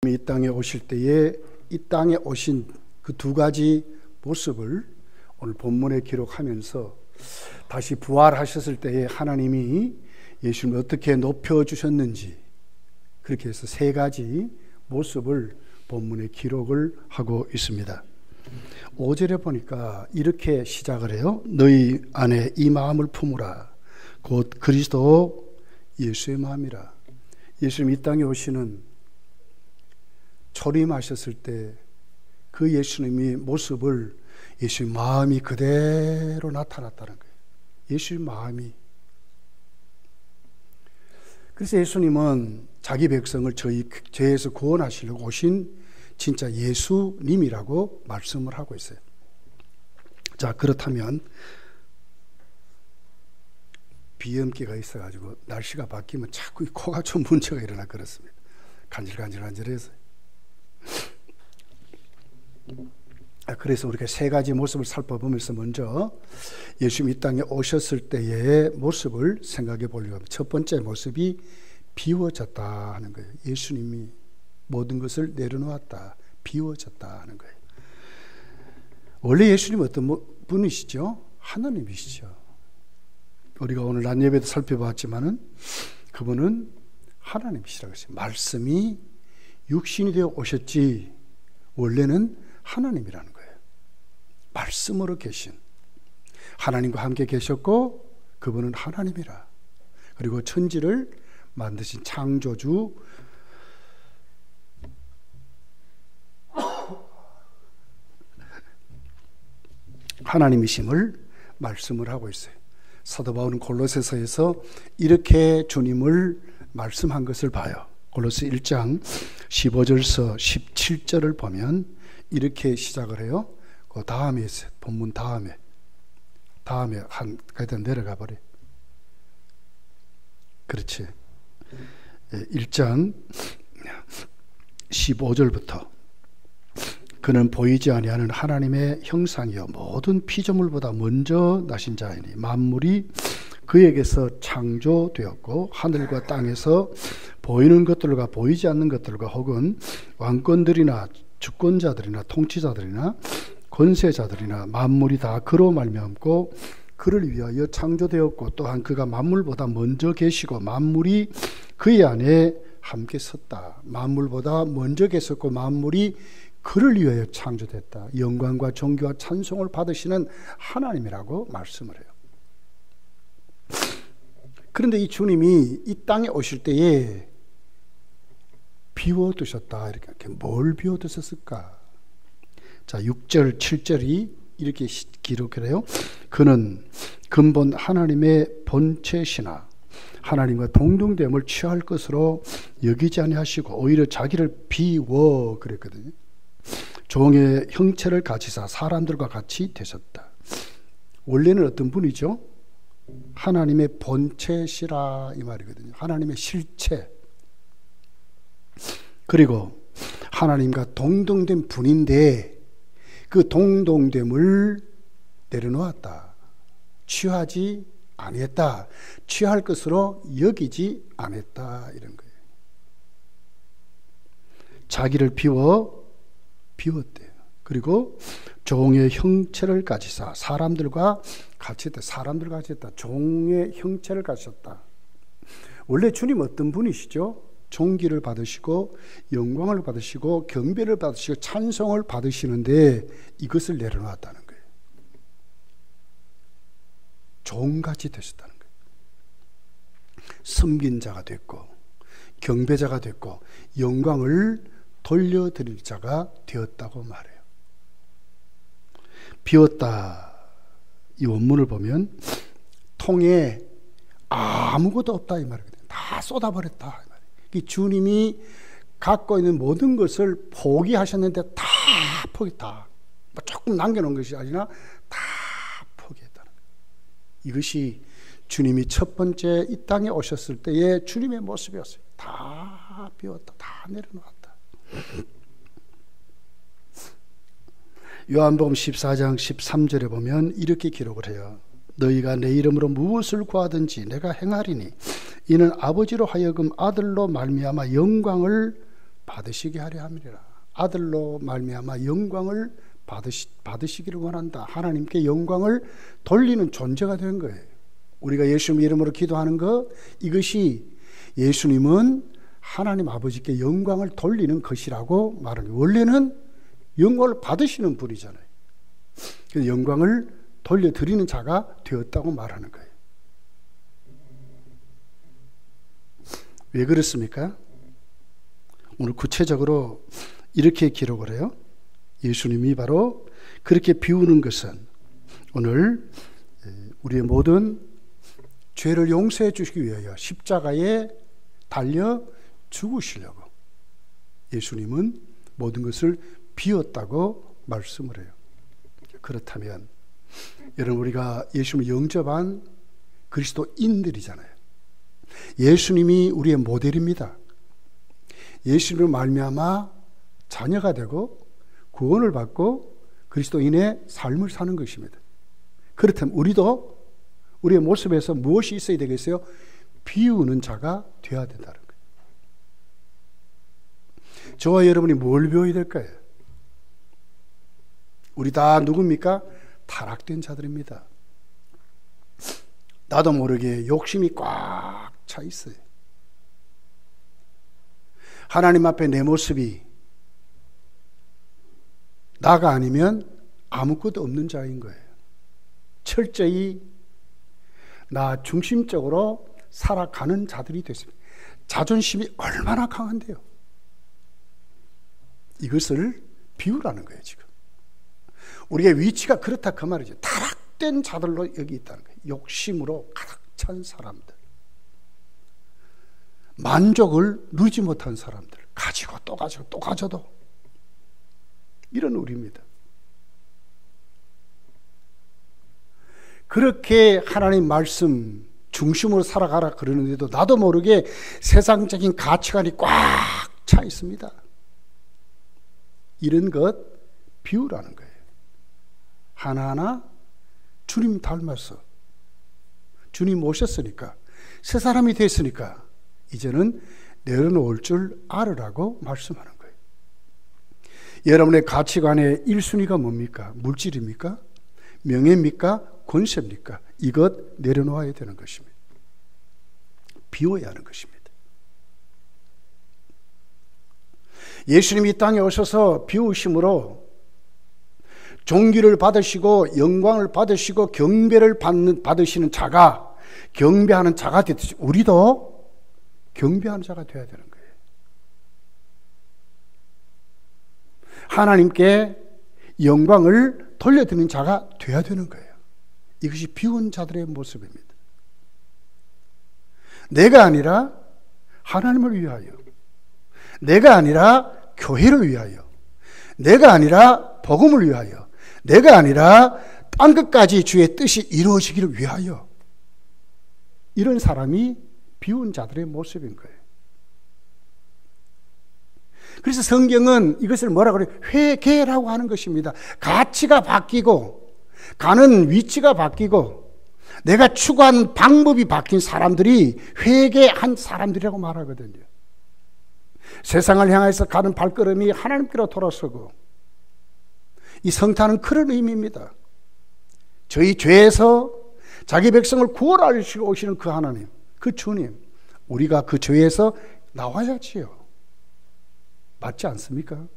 이 땅에 오실 때에 이 땅에 오신 그 두 가지 모습을 오늘 본문에 기록하면서 다시 부활하셨을 때에 하나님이 예수님을 어떻게 높여주셨는지, 그렇게 해서 세 가지 모습을 본문에 기록을 하고 있습니다. 5절에 보니까 이렇게 시작을 해요. 너희 안에 이 마음을 품으라. 곧 그리스도 예수의 마음이라. 예수님 이 땅에 오시는 초림하셨을 때 그 예수님의 모습을 예수의 마음이 그대로 나타났다는 거예요. 예수의 마음이. 그래서 예수님은 자기 백성을 죄에서 구원하시려고 오신 진짜 예수님이라고 말씀을 하고 있어요. 자, 그렇다면 비염기가 있어가지고 날씨가 바뀌면 자꾸 코가 좀 문제가 일어나 그렇습니다. 간질간질해서. 그래서 우리가 세 가지 모습을 살펴보면서 먼저 예수님이 이 땅에 오셨을 때의 모습을 생각해 보려고 합니다. 첫 번째 모습이 비워졌다 하는 거예요. 예수님이 모든 것을 내려놓았다, 비워졌다 하는 거예요. 원래 예수님은 어떤 분이시죠? 하나님이시죠. 우리가 오늘 낮 예배도 살펴봤지만은 그분은 하나님이시라고 했어요. 말씀이 육신이 되어 오셨지 원래는 하나님이라는 거예요. 말씀으로 계신 하나님과 함께 계셨고 그분은 하나님이라. 그리고 천지를 만드신 창조주 하나님이심을 말씀을 하고 있어요. 사도 바울은 골로새서에서 이렇게 주님을 말씀한 것을 봐요. 골로새 1장 15절서 17절을 보면 이렇게 시작을 해요. 그 다음에 있어요. 본문 다음에 거기다 내려가 버려. 그렇지. 1장 15절부터 그는 보이지 아니하는 하나님의 형상이요 모든 피조물보다 먼저 나신 자이니 만물이 그에게서 창조되었고 하늘과 땅에서 보이는 것들과 보이지 않는 것들과 혹은 왕권들이나 주권자들이나 통치자들이나 권세자들이나 만물이 다 그로 말미암고 그를 위하여 창조되었고 또한 그가 만물보다 먼저 계시고 만물이 그의 안에 함께 섰다. 만물보다 먼저 계셨고 만물이 그를 위하여 창조됐다. 영광과 존귀와 찬송을 받으시는 하나님이라고 말씀을 해요. 그런데 이 주님이 이 땅에 오실 때에 비워두셨다. 이렇게 뭘 비워두셨을까? 자, 6절, 7절이 이렇게 기록을 해요. 그는 근본 하나님의 본체시나 하나님과 동등됨을 취할 것으로 여기지 아니하시고 오히려 자기를 비워 그랬거든요. 종의 형체를 가지사 사람들과 같이 되셨다. 원래는 어떤 분이죠? 하나님의 본체시라 이 말이거든요. 하나님의 실체. 그리고 하나님과 동등된 분인데 그 동등됨을 내려놓았다. 취하지 아니했다. 취할 것으로 여기지 않았다. 이런 거예요. 자기를 비웠대요. 그리고 종의 형체를 가지사 사람들과 같이 했다. 사람들과 같이 했다. 종의 형체를 가지셨다. 원래 주님 어떤 분이시죠? 존귀를 받으시고 영광을 받으시고 경배를 받으시고 찬송을 받으시는데 이것을 내려놓았다는 거예요. 종같이 되셨다는 거예요. 섬긴 자가 됐고 경배자가 됐고 영광을 돌려드릴 자가 되었다고 말해요. 비웠다. 이 원문을 보면 통에 아무것도 없다 이 말이거든요. 다 쏟아버렸다. 이 주님이 갖고 있는 모든 것을 포기하셨는데 다 포기했다. 조금 남겨놓은 것이 아니라 다 포기했다는 거예요. 이것이 주님이 첫 번째 이 땅에 오셨을 때의 주님의 모습이었어요. 다 비웠다. 다 내려놓았다. 요한복음 14장 13절에 보면 이렇게 기록을 해요. 너희가 내 이름으로 무엇을 구하든지 내가 행하리니 이는 아버지로 하여금 아들로 말미암아 영광을 받으시게 하려 함이라. 아들로 말미암아 영광을 받으시기를 원한다. 하나님께 영광을 돌리는 존재가 된 거예요. 우리가 예수님 이름으로 기도하는 것, 이것이 예수님은 하나님 아버지께 영광을 돌리는 것이라고 말하는 거예요. 원래는 영광을 받으시는 분이잖아요. 그래서 영광을 돌려드리는 자가 되었다고 말하는 거예요. 왜 그렇습니까? 오늘 구체적으로 이렇게 기록을 해요. 예수님이 바로 그렇게 비우는 것은 오늘 우리의 모든 죄를 용서해 주시기 위하여 십자가에 달려 죽으시려고 예수님은 모든 것을 비웠다고 말씀을 해요. 그렇다면 여러분, 우리가 예수님을 영접한 그리스도인들이잖아요. 예수님이 우리의 모델입니다. 예수님을 말미암아 자녀가 되고 구원을 받고 그리스도인의 삶을 사는 것입니다. 그렇다면 우리도 우리의 모습에서 무엇이 있어야 되겠어요? 비우는 자가 되어야 된다는 거예요. 저와 여러분이 뭘 배워야 될까요? 우리 다 누굽니까? 타락된 자들입니다. 나도 모르게 욕심이 꽉 차 있어요. 하나님 앞에 내 모습이 나가 아니면 아무것도 없는 자인 거예요. 철저히 나 중심적으로 살아가는 자들이 됐습니다. 자존심이 얼마나 강한데요. 이것을 비우라는 거예요, 지금. 우리의 위치가 그렇다 그 말이죠. 타락된 자들로 여기 있다는 거예요. 욕심으로 가득 찬 사람들. 만족을 누리지 못한 사람들. 가지고 또 가지고 또 가져도. 이런 우리입니다. 그렇게 하나님 말씀 중심으로 살아가라 그러는데도 나도 모르게 세상적인 가치관이 꽉 차 있습니다. 이런 것 비우라는 거예요. 하나하나 주님 닮아서 주님 모셨으니까 새 사람이 됐으니까 이제는 내려놓을 줄 알으라고 말씀하는 거예요. 여러분의 가치관의 1순위가 뭡니까? 물질입니까? 명예입니까? 권세입니까? 이것 내려놓아야 되는 것입니다. 비워야 하는 것입니다. 예수님이 이 땅에 오셔서 비우심으로 존귀를 받으시고 영광을 받으시고 경배를 받으시는 자가, 경배하는 자가 됐듯이 우리도 경배하는 자가 되어야 되는 거예요. 하나님께 영광을 돌려드리는 자가 되어야 되는 거예요. 이것이 비운 자들의 모습입니다. 내가 아니라 하나님을 위하여, 내가 아니라 교회를 위하여, 내가 아니라 복음을 위하여, 내가 아니라 땅끝까지 주의 뜻이 이루어지기를 위하여, 이런 사람이 비운 자들의 모습인 거예요. 그래서 성경은 이것을 뭐라고 그래요? 회개라고 하는 것입니다. 가치가 바뀌고 가는 위치가 바뀌고 내가 추구한 방법이 바뀐 사람들이 회개한 사람들이라고 말하거든요. 세상을 향해서 가는 발걸음이 하나님께로 돌아서고, 이 성탄은 그런 의미입니다. 저희 죄에서 자기 백성을 구원하시고 오시는 그 하나님, 그 주님, 우리가 그 죄에서 나와야지요. 맞지 않습니까?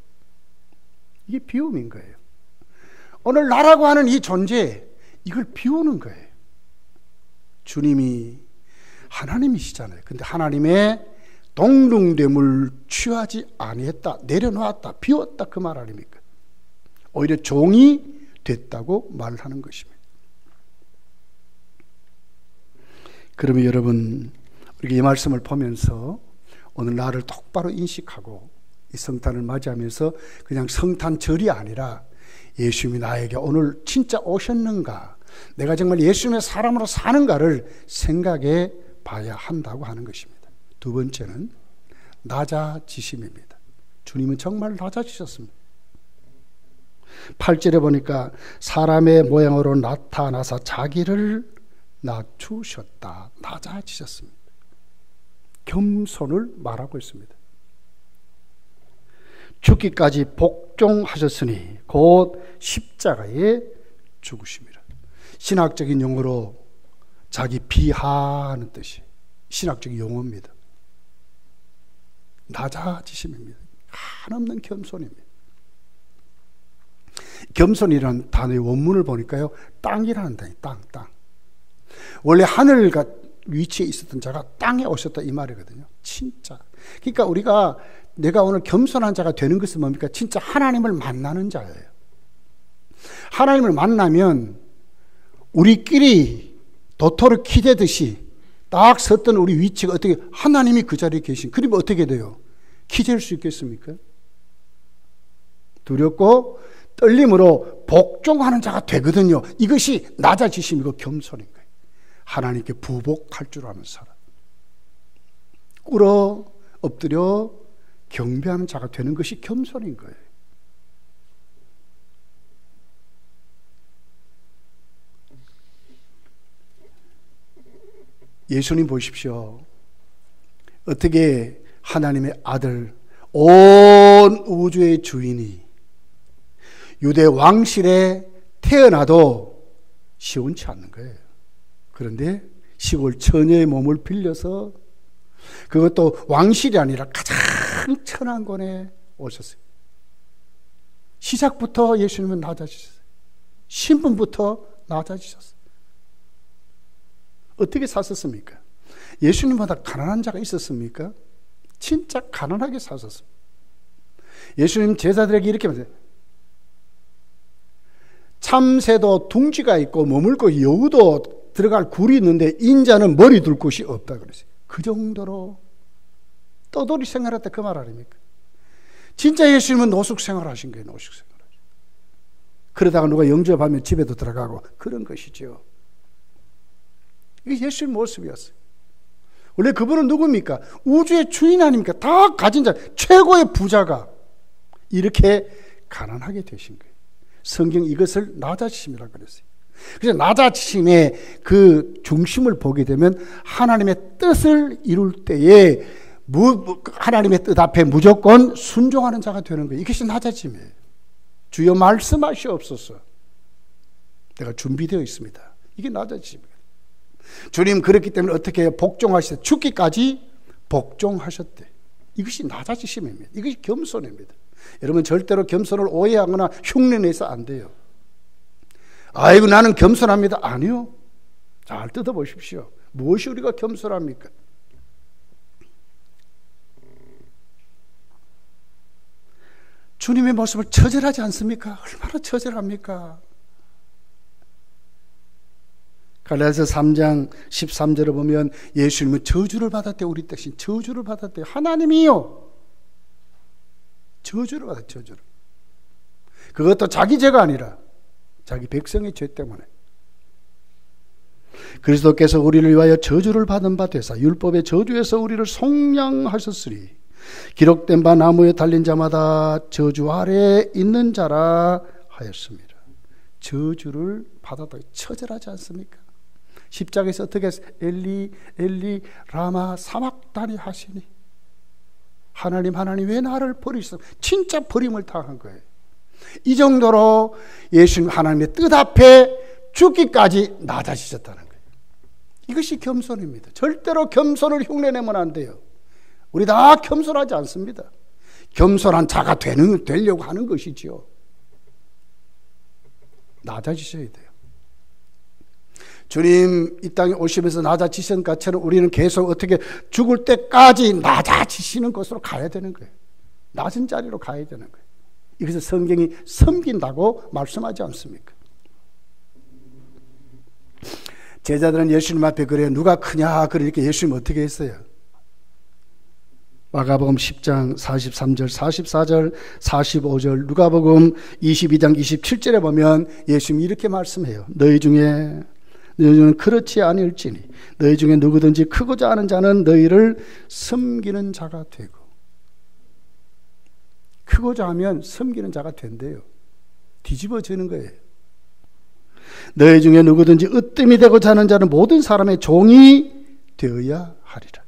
이게 비움인 거예요. 오늘 나라고 하는 이 존재, 이걸 비우는 거예요. 주님이 하나님이시잖아요. 근데 하나님의 동등됨을 취하지 아니했다, 내려놓았다, 비웠다, 그 말 아닙니까? 오히려 종이 됐다고 말하는 것입니다. 그러면 여러분, 우리가 이 말씀을 보면서 오늘 나를 똑바로 인식하고 이 성탄을 맞이하면서 그냥 성탄절이 아니라 예수님이 나에게 오늘 진짜 오셨는가, 내가 정말 예수님의 사람으로 사는가를 생각해 봐야 한다고 하는 것입니다. 두 번째는 낮아지심입니다. 주님은 정말 낮아지셨습니다. 8절에 보니까 사람의 모양으로 나타나서 자기를 낮추셨다. 낮아지셨습니다. 겸손을 말하고 있습니다. 죽기까지 복종하셨으니 곧 십자가에 죽으심이라. 신학적인 용어로 자기 비하하는 뜻이 신학적인 용어입니다. 낮아지심입니다. 한없는 겸손입니다. 겸손이라는 단어의 원문을 보니까요, 땅이라는 단어예요. 땅. 원래 하늘 위치에 있었던 자가 땅에 오셨다 이 말이거든요. 진짜. 그러니까 내가 오늘 겸손한 자가 되는 것은 뭡니까? 진짜 하나님을 만나는 자예요. 하나님을 만나면 우리끼리 도토를 키재듯이 딱 섰던 우리 위치가 어떻게, 하나님이 그 자리에 계신, 그러면 어떻게 돼요? 키질 수 있겠습니까? 두렵고 떨림으로 복종하는 자가 되거든요. 이것이 낮아지심이고 겸손인 거예요. 하나님께 부복할 줄 아는 사람, 꿇어 엎드려 경배하는 자가 되는 것이 겸손인 거예요. 예수님 보십시오. 어떻게 하나님의 아들, 온 우주의 주인이 유대 왕실에 태어나도 시원치 않는 거예요. 그런데 시골 처녀의 몸을 빌려서, 그것도 왕실이 아니라 가장 천한 곳에 오셨어요. 시작부터 예수님은 낮아지셨어요. 신분부터 낮아지셨어요. 어떻게 사셨습니까? 예수님보다 가난한 자가 있었습니까? 진짜 가난하게 사셨습니다. 예수님 제자들에게 이렇게 말했어요. 참새도 둥지가 있고 머물고 여우도 들어갈 굴이 있는데 인자는 머리 둘 곳이 없다 그랬어요. 그 정도로 떠돌이 생활했다 그 말 아닙니까? 진짜 예수님은 노숙 생활하신 거예요. 노숙 생활. 그러다가 누가 영접하면 집에도 들어가고 그런 것이죠. 이게 예수님 모습이었어요. 원래 그분은 누굽니까? 우주의 주인 아닙니까? 다 가진 자, 최고의 부자가 이렇게 가난하게 되신 거예요. 성경 이것을 낮아지심이라고 그랬어요. 그래서 낮아지심의 그 중심을 보게 되면 하나님의 뜻을 이룰 때에 하나님의 뜻 앞에 무조건 순종하는 자가 되는 거예요. 이것이 낮아짐이에요. 주여 말씀하시옵소서. 내가 준비되어 있습니다. 이게 낮아짐이에요. 주님 그렇기 때문에 어떻게 해요? 복종하셨어요. 죽기까지 복종하셨대. 이것이 낮아지심입니다. 이것이 겸손입니다. 여러분 절대로 겸손을 오해하거나 흉내내서 안 돼요. 아이고 나는 겸손합니다. 아니요. 잘 뜯어보십시오. 무엇이 우리가 겸손합니까? 주님의 모습을 처절하지 않습니까? 얼마나 처절합니까? 갈라디아서 3장 13절을 보면 예수님은 저주를 받았대. 우리 대신 저주를 받았대. 하나님이요. 저주를 받았대. 저주를. 그것도 자기 죄가 아니라 자기 백성의 죄 때문에. 그리스도께서 우리를 위하여 저주를 받은 바 되사 율법의 저주에서 우리를 속량하셨으리. 기록된 바 나무에 달린 자마다 저주 아래에 있는 자라 하였습니다. 저주를 받았다. 처절하지 않습니까? 십자가에서 어떻게 했어요? 엘리 엘리 라마 사막다니 하시니, 하나님 하나님 왜 나를 버리셨어? 진짜 버림을 당한 거예요. 이 정도로 예수님 하나님의 뜻 앞에 죽기까지 낮아지셨다는 거예요. 이것이 겸손입니다. 절대로 겸손을 흉내내면 안 돼요. 우리 다 겸손하지 않습니다. 겸손한 자가 되려고 하는 것이지요. 낮아지셔야 돼요. 주님 이 땅에 오시면서 낮아지신 것처럼 우리는 계속 어떻게 죽을 때까지 낮아지시는 곳으로 가야 되는 거예요. 낮은 자리로 가야 되는 거예요. 이것을 성경이 섬긴다고 말씀하지 않습니까? 제자들은 예수님 앞에 그래요. 누가 크냐? 그러니까 예수님 어떻게 했어요? 마가복음 10장 43절, 44절, 45절, 누가복음 22장 27절에 보면 예수님이 이렇게 말씀해요. 너희 중에는 그렇지 아니할지니 너희 중에 누구든지 크고자 하는 자는 너희를 섬기는 자가 되고. 크고자 하면 섬기는 자가 된대요. 뒤집어지는 거예요. 너희 중에 누구든지 으뜸이 되고자 하는 자는 모든 사람의 종이 되어야 하리라.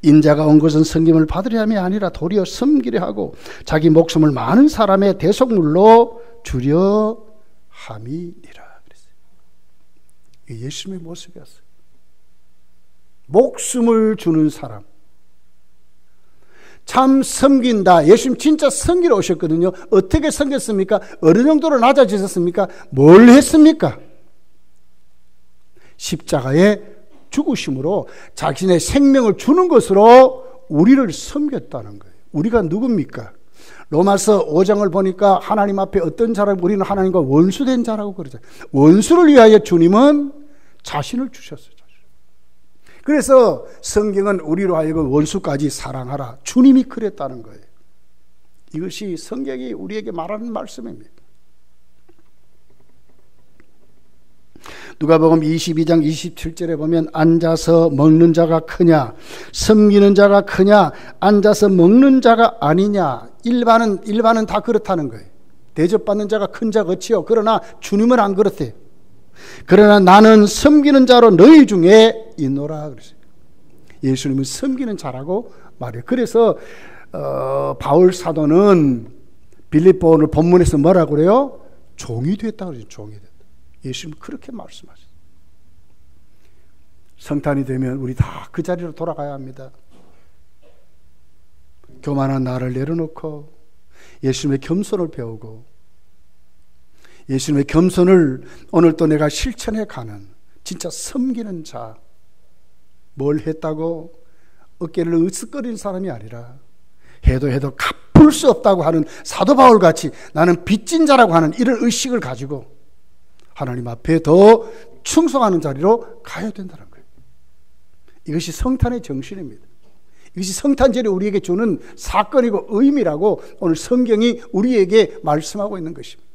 인자가 온 것은 섬김을 받으려 함이 아니라 도리어 섬기려 하고 자기 목숨을 많은 사람의 대속물로 주려 함이니라. 예수님의 모습이었어요. 목숨을 주는 사람. 참 섬긴다. 예수님 진짜 섬기러 오셨거든요. 어떻게 섬겼습니까? 어느 정도로 낮아지셨습니까? 뭘 했습니까? 십자가의 죽으심으로 자신의 생명을 주는 것으로 우리를 섬겼다는 거예요. 우리가 누굽니까? 로마서 5장을 보니까 하나님 앞에 어떤 자라고, 우리는 하나님과 원수된 자라고 그러죠. 원수를 위하여 주님은 자신을 주셨어요. 그래서 성경은 우리로 하여금 원수까지 사랑하라. 주님이 그랬다는 거예요. 이것이 성경이 우리에게 말하는 말씀입니다. 누가복음 22장 27절에 보면 앉아서 먹는 자가 크냐, 섬기는 자가 크냐, 앉아서 먹는 자가 아니냐. 일반은 다 그렇다는 거예요. 대접받는 자가 큰 자가 어찌요. 그러나 주님은 안 그렇대요. 그러나 나는 섬기는 자로 너희 중에 있노라 그랬어요. 예수님은 섬기는 자라고 말해요. 그래서 바울 사도는 빌립보 오늘 본문에서 뭐라고 그래요? 종이 됐다 그러죠. 종이 됐다. 예수님은 그렇게 말씀하셨어요. 성탄이 되면 우리 다 그 자리로 돌아가야 합니다. 교만한 나를 내려놓고 예수님의 겸손을 배우고 예수님의 겸손을 오늘 또 내가 실천해 가는 진짜 섬기는 자. 뭘 했다고 어깨를 으쓱거리는 사람이 아니라 해도 갚을 수 없다고 하는 사도 바울 같이 나는 빚진 자라고 하는 이런 의식을 가지고 하나님 앞에 더 충성하는 자리로 가야 된다는 거예요. 이것이 성탄의 정신입니다. 이것이 성탄절이 우리에게 주는 사건이고 의미라고 오늘 성경이 우리에게 말씀하고 있는 것입니다.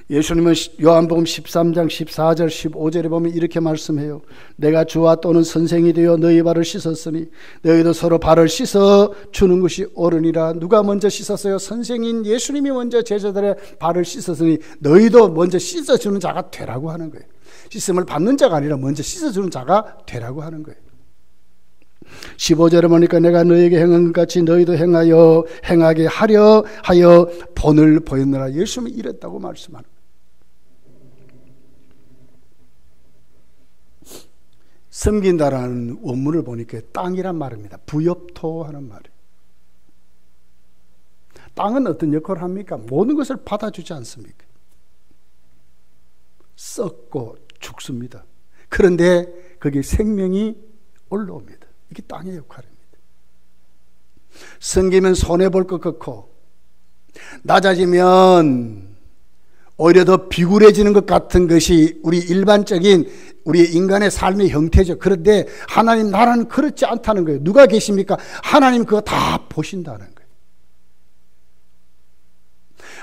예수님은 요한복음 13장 14절 15절에 보면 이렇게 말씀해요. 내가 주와 또는 선생이 되어 너희 발을 씻었으니 너희도 서로 발을 씻어 주는 것이 옳으니라. 누가 먼저 씻었어요? 선생인 예수님이 먼저 제자들의 발을 씻었으니 너희도 먼저 씻어주는 자가 되라고 하는 거예요. 씻음을 받는 자가 아니라 먼저 씻어주는 자가 되라고 하는 거예요. 15절에 보니까 내가 너에게 행한 것 같이 너희도 행하게 하려 하여 본을 보였느라. 예수님이 이랬다고 말씀하는 거예요. 섬긴다라는 원문을 보니까 땅이란 말입니다. 부엽토 하는 말이에요. 땅은 어떤 역할을 합니까? 모든 것을 받아주지 않습니까? 썩고 죽습니다. 그런데 거기에 생명이 올라옵니다. 이게 땅의 역할입니다. 섬기면 손해볼 것 같고 낮아지면 오히려 더 비굴해지는 것 같은 것이 우리 일반적인 우리 인간의 삶의 형태죠. 그런데 하나님 나라는 그렇지 않다는 거예요. 누가 계십니까? 하나님 그거 다 보신다는 거예요.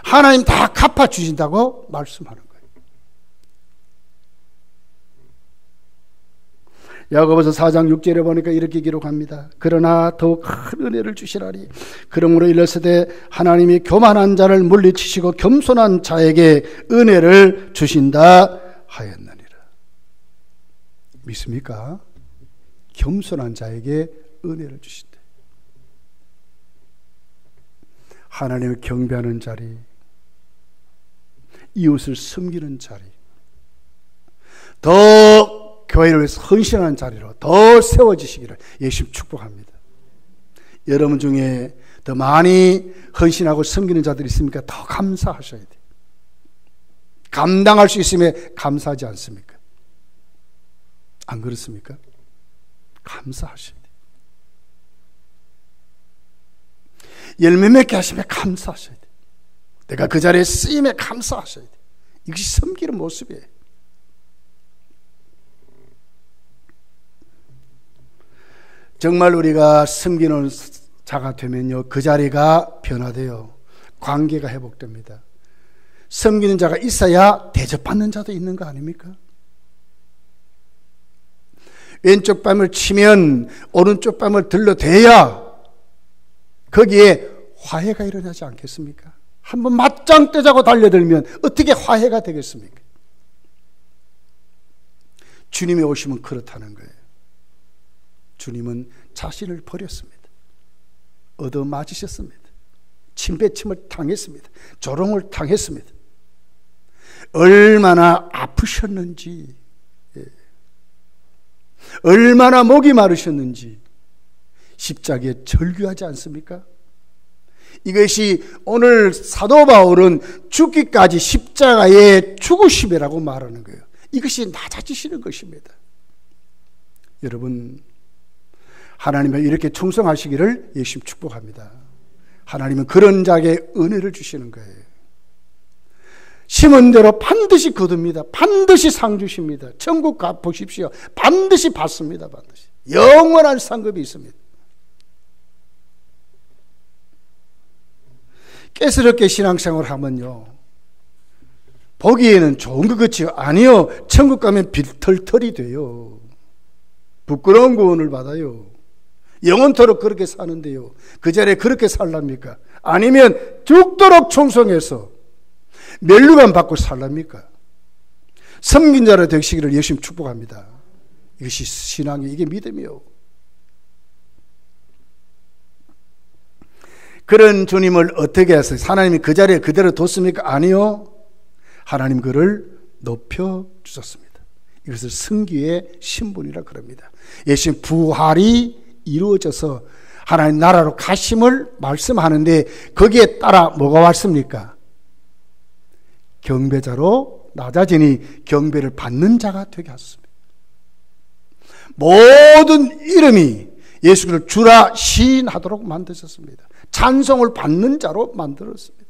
하나님 다 갚아주신다고 말씀하는 거예요. 야고보서 4장 6절에 보니까 이렇게 기록합니다. 그러나 더욱 큰 은혜를 주시라니. 그러므로 일렀으되 하나님이 교만한 자를 물리치시고 겸손한 자에게 은혜를 주신다 하였느니라. 믿습니까? 겸손한 자에게 은혜를 주신다. 하나님을 경배하는 자리, 이웃을 섬기는 자리, 더 교회를 위해서 헌신하는 자리로 더 세워지시기를 예수님 축복합니다. 여러분 중에 더 많이 헌신하고 섬기는 자들이 있습니까? 더 감사하셔야 돼요. 감당할 수 있음에 감사하지 않습니까? 안 그렇습니까? 감사하셔야 돼요. 열매 맺게 하시면 감사하셔야 돼요. 내가 그 자리에 쓰임에 감사하셔야 돼요. 이것이 섬기는 모습이에요. 정말 우리가 섬기는 자가 되면요, 그 자리가 변화돼요. 관계가 회복됩니다. 섬기는 자가 있어야 대접받는 자도 있는 거 아닙니까? 왼쪽 뺨을 치면 오른쪽 뺨을 들러대야 거기에 화해가 일어나지 않겠습니까? 한번 맞짱 뜨자고 달려들면 어떻게 화해가 되겠습니까? 주님이 오시면 그렇다는 거예요. 주님은 자신을 버렸습니다. 얻어맞으셨습니다. 침뱉음을 당했습니다. 조롱을 당했습니다. 얼마나 아프셨는지, 얼마나 목이 마르셨는지 십자가에 절규하지 않습니까? 이것이 오늘 사도 바울은 죽기까지 십자가의 죽으심이라고 말하는 거예요. 이것이 낮아지시는 것입니다. 여러분, 하나님은 이렇게 충성하시기를 예수님 축복합니다. 하나님은 그런 자에게 은혜를 주시는 거예요. 심은 대로 반드시 거둡니다. 반드시 상 주십니다. 천국 가 보십시오. 반드시 받습니다. 반드시 영원한 상급이 있습니다. 깨스럽게 신앙생활을 하면요, 보기에는 좋은 것 같지요? 아니요. 천국 가면 빌털털이 돼요. 부끄러운 구원을 받아요. 영원토록 그렇게 사는데요, 그 자리에 그렇게 살랍니까? 아니면 죽도록 충성해서 멸류관 받고 살랍니까? 섬긴 자로 되시기를 예수님 축복합니다. 이것이 신앙이, 이게 믿음이요. 그런 주님을 어떻게 하세요? 하나님이 그 자리에 그대로 뒀습니까? 아니요. 하나님 그를 높여 주셨습니다. 이것을 승기의 신분이라 그럽니다. 예수님 부활이 이루어져서 하나님 나라로 가심을 말씀하는데, 거기에 따라 뭐가 왔습니까? 경배자로 낮아지니 경배를 받는 자가 되게 하셨습니다. 모든 이름이 예수를 주라 시인하도록 만드셨습니다. 찬송을 받는 자로 만들었습니다.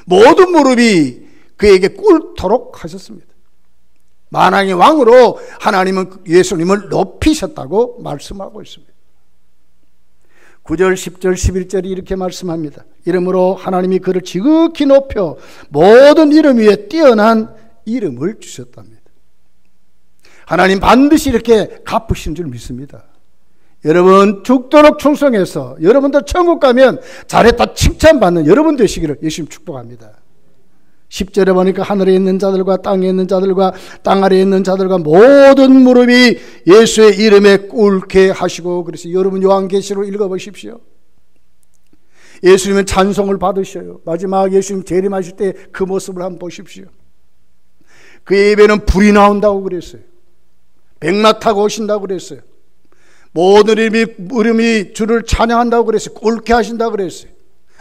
모든 무릎이 그에게 꿇도록 하셨습니다. 만왕의 왕으로 하나님은 예수님을 높이셨다고 말씀하고 있습니다. 9절, 10절, 11절이 이렇게 말씀합니다. 이름으로 하나님이 그를 지극히 높여 모든 이름 위에 뛰어난 이름을 주셨답니다. 하나님 반드시 이렇게 갚으신 줄 믿습니다. 여러분 죽도록 충성해서 여러분들 천국 가면 잘했다 칭찬받는 여러분 되시기를 예수님 축복합니다. 10절에 보니까 하늘에 있는 자들과 땅에 있는 자들과 땅 아래에 있는 자들과 모든 무릎이 예수의 이름에 꿇게 하시고, 그래서 여러분 요한계시록 읽어보십시오. 예수님은 찬송을 받으셔요. 마지막 예수님 재림하실 때 그 모습을 한번 보십시오. 그의 입에는 불이 나온다고 그랬어요. 백마 타고 오신다고 그랬어요. 모든 이름이 주를 찬양한다고 그랬어요. 꿇게 하신다고 그랬어요.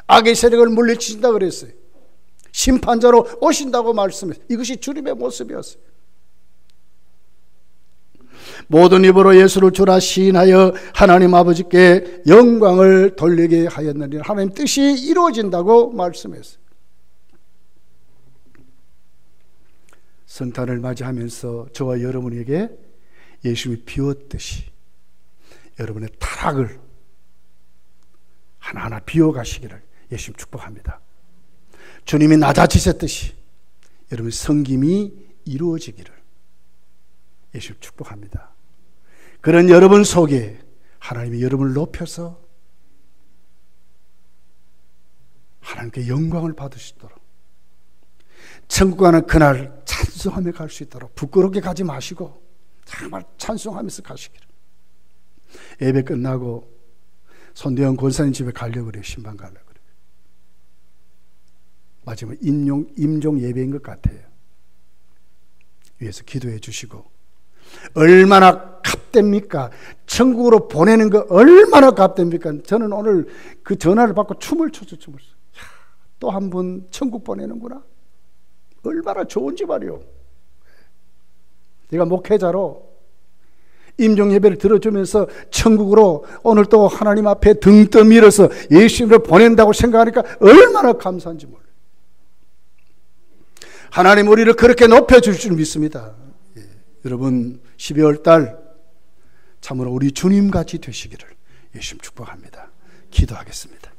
악의 세력을 물리치신다고 그랬어요. 심판자로 오신다고 말씀했어요. 이것이 주님의 모습이었어요. 모든 입으로 예수를 주라 시인하여 하나님 아버지께 영광을 돌리게 하였느니라. 하나님 뜻이 이루어진다고 말씀했어요. 성탄을 맞이하면서 저와 여러분에게 예수님이 비웠듯이 여러분의 타락을 하나하나 비워가시기를 예수님 축복합니다. 주님이 낮아지셨듯이 여러분 성김이 이루어지기를 예수님 축복합니다. 그런 여러분 속에 하나님이 여러분을 높여서 하나님께 영광을 받으시도록, 천국 가는 그날 찬송하며 갈 수 있도록 부끄럽게 가지 마시고 정말 찬송하면서 가시기를. 예배 끝나고 손대영 권사님 집에 가려고 그래요. 신방 가려고 그래요. 마지막 임종 예배인 것 같아요. 위에서 기도해 주시고, 얼마나 값됩니까? 천국으로 보내는 거 얼마나 값됩니까? 저는 오늘 그 전화를 받고 춤을 췄어요. 또 한 번 천국 보내는구나. 얼마나 좋은지 말이요. 내가 목회자로 임종 예배를 들어주면서 천국으로 오늘 또 하나님 앞에 등 떠밀어서 예수님을 보낸다고 생각하니까 얼마나 감사한지 몰라요. 하나님 우리를 그렇게 높여줄 줄 믿습니다. 여러분 12월 달 참으로 우리 주님같이 되시기를 예수님 축복합니다. 기도하겠습니다.